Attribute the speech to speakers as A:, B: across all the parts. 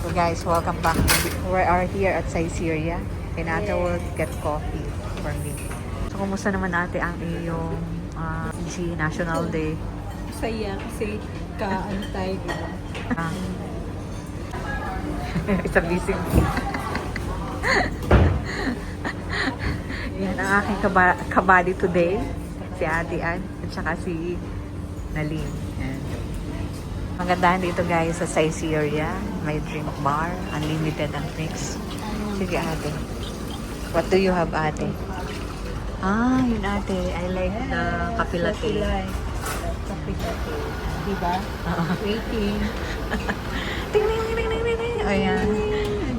A: So guys, welcome back. We are here at Syria and Ate will get coffee for me. So kumusta naman ate ang iyong G National Day?
B: Saya kasi ano tayo, diba?
A: It's a busy week. Yan ang aking kabady today. Si Ate Ann at saka si Nalin. Yan. Magandahan dito guys sa Syria. May drink bar, unlimited ang drinks. Sige ate. What do you have ate? Yun ate. I like the kape latte.
B: Kape latte. Diba? Waiting.
A: Ting ting ting ting ting ting. Ayan.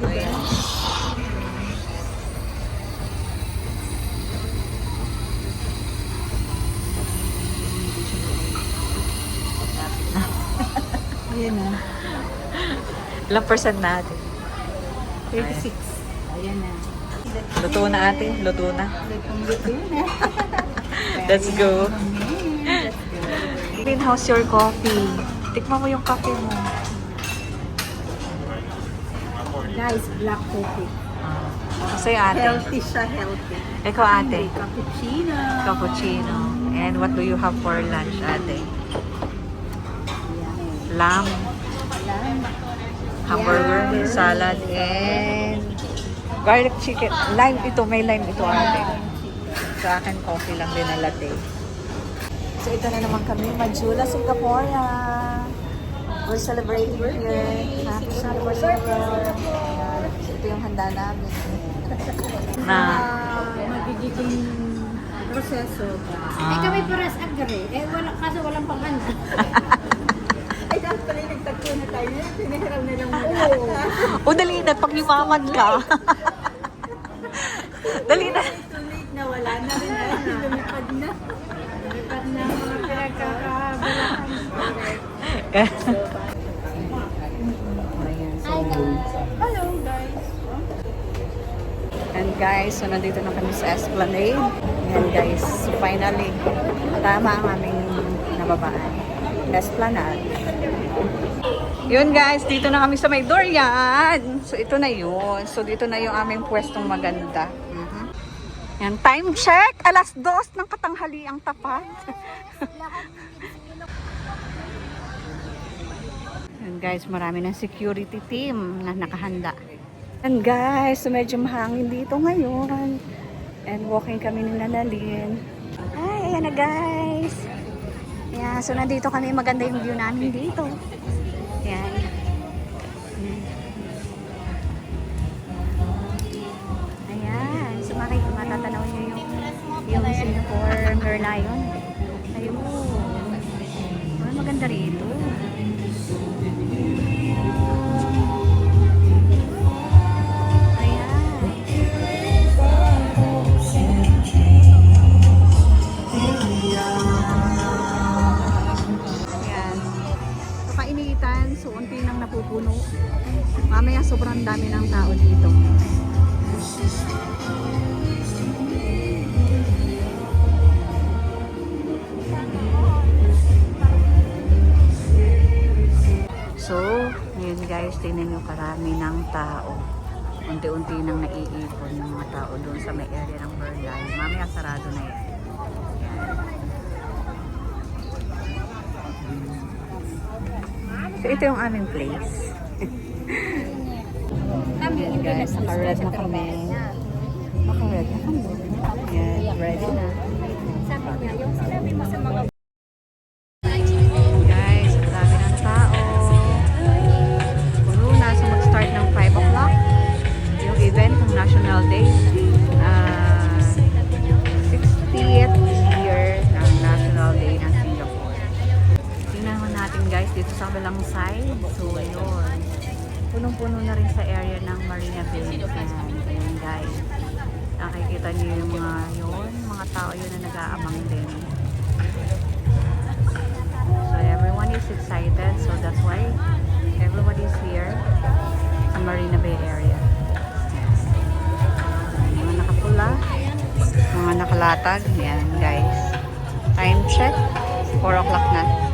A: Ayan.
B: Ayan na.
A: Ilang percent natin?
B: 36. Ayan na.
A: Luto na ate. Luto na.
B: Luto na.
A: Let's go. Lynn, how's your coffee? Tikman mo yung kape mo.
B: Nice black coffee.
A: Kasi ate.
B: Healthy siya, healthy.
A: Ikaw ate.
B: Cappuccino.
A: Cappuccino. And what do you have for lunch ate?
B: Yan.
A: Lamb,
B: Yan.
A: hamburger,
B: Yeah.
A: salad, and garlic chicken. Lime ito. May lime ito ate. Sa akin, coffee lang din na latte. So ito na naman kami, Majula, Singapore. We're celebrating here. Happy Singapore. So ito yung handa namin. Na
B: Magiging proseso.
C: Eh kami paras agre. Eh wala kaso walang panganda.
B: Ay, dapat pala yung nagtagpo na tayo. Pinahiram na lang muna.
A: O dali na, pag yumaman ka. Dali na.
B: Too late na, wala na rin. Lumipad na. Lumipad na mga pinagkakabalakan.
C: Hi guys.
B: Hello guys.
A: And guys, so nandito na kami sa Esplanade. And guys, so finally, tama ang aming nababaan. Esplanade. Yun guys, dito na kami sa may Dorian. So ito na yun. So dito na yung aming pwestong maganda. Yan, time check. Alas 2 ng katanghaliang tapat. Yan guys, marami ng security team na nakahanda. And guys, so medyo mahangin dito ngayon. And walking kami ni Nanalin. Hi, ayan na guys. Yeah, so nandito kami, maganda yung view namin dito. Yan. Ayan. So matatanaw nyo yung Singapore Merlion. Ayun. Oh, maganda rito. So, unti nang napupuno. Mamaya sobrang dami ng tao dito. So, ngayon guys, tingnan nyo karami ng tao. Unti-unti nang naiipon ng mga tao doon sa may area ng Merlion. Mamaya sarado na yan. So, ito yung aming place. Ayan guys, naka-red na kami. Naka-red na kami. Ayan, ready na.
C: Sabi niya, yung sinabi mo sa mga
A: Guys, ang dami ng tao. Puno na. So, mag-start ng 5 o'clock. Yung event ng National Day. 60th year ng National Day ng Singapore. Tingnan mo natin guys dito sa kabilang side. So, ayun. Punong-puno na rin sa area ng Marina Bay. Ayan guys. Nakikita niyo yung mga tao yun na nag-aamang din. So, everyone is excited. So, that's why everybody is here sa Marina Bay area. Mga nakapula, mga nakalatag. Yan guys. Time check. 4 o'clock na.